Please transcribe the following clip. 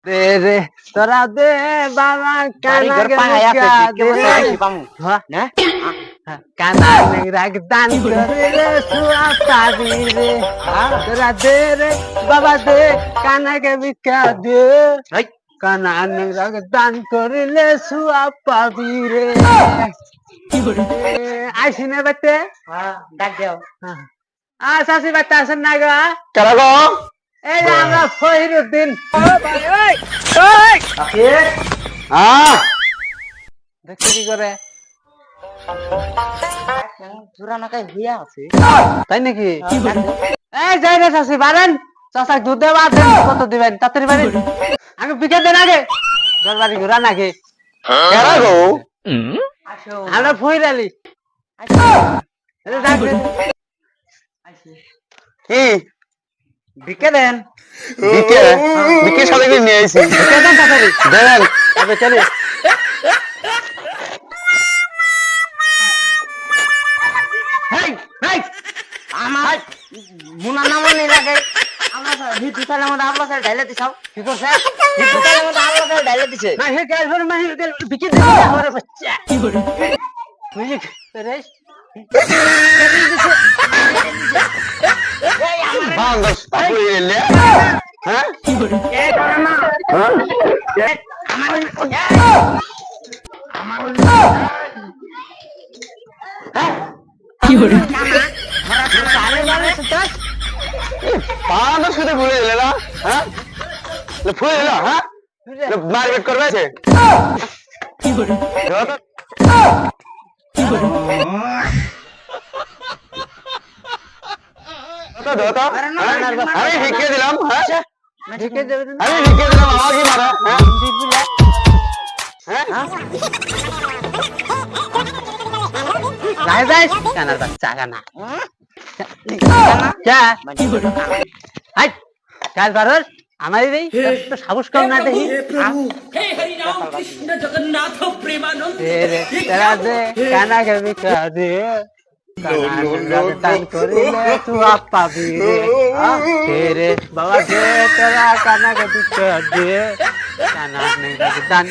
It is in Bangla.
तेरे तोरा दे बाबा काना के बिका दे काना नहीं रखदान करे रे सुआ पाबी रे तोरा दे रे बाबा दे काना के बिका दे काना नहीं रखदान करे रे सुआ पाबी रे आइसी ने बच्चे ডাক দাও सासी बच्चा सुनना गो কেন গো এই যে আমরা ফহিরুদ্দিন হ্যাঁ দেখছি কি করে পুরা নাকায় হইয়া আছে তাই নাকি এই যাই রে চাষি বারেন চাষা দুধ দেওয়া দেন কত দিবেন তাড়াতাড়ি বারেন আগে বিকে দেন আগে ঘর বাড়ি ঘুরা নাকি কেন গো আসো আমরা ফহিরালি কি বিকে দেন বিকে বিকে সাথে করে নিয়ে আইছি বিকে দেন তাড়াতাড়ি দেন তবে চলি হেই হেই আমার মুনা নামও নেই লাগে আমরা ভিতু তালে মধ্যে আমরা স্যার ঢাইলে দিছাও কি করছে ভিতু তালে মধ্যে আমরা স্যার ঢাইলে দিছে না হে গাল ভরে মাহি বিকে দেন আমার বাচ্চা কি করে মিলি রে ভাঙ দস তাকু এলে হ্যাঁ এ করে না হ্যাঁ পাঁচ সাথে ভুলে গেলে না হ্যাঁ ফুলে দিল হ্যাঁ মারপিট করবে আছে আমি শিখিয়ে দিলাম হ্যাঁ ঢেকে দেবেন আমি শিখিয়ে দিলাম আমাকে মারা হ্যাঁ রায় যাই কানার বাচ্চা কানা যা হাই কাল বারর আমারই দেই তো সাহস কম না দেখি हे हरिराम कृष्ण जगन्नाथ प्रेमानंद तेरे तेरा दे काना के बिका दे काना दान करिले तू आपा भी रे तेरे बाबा दे तेरा काना के बिका दे काना नहीं दान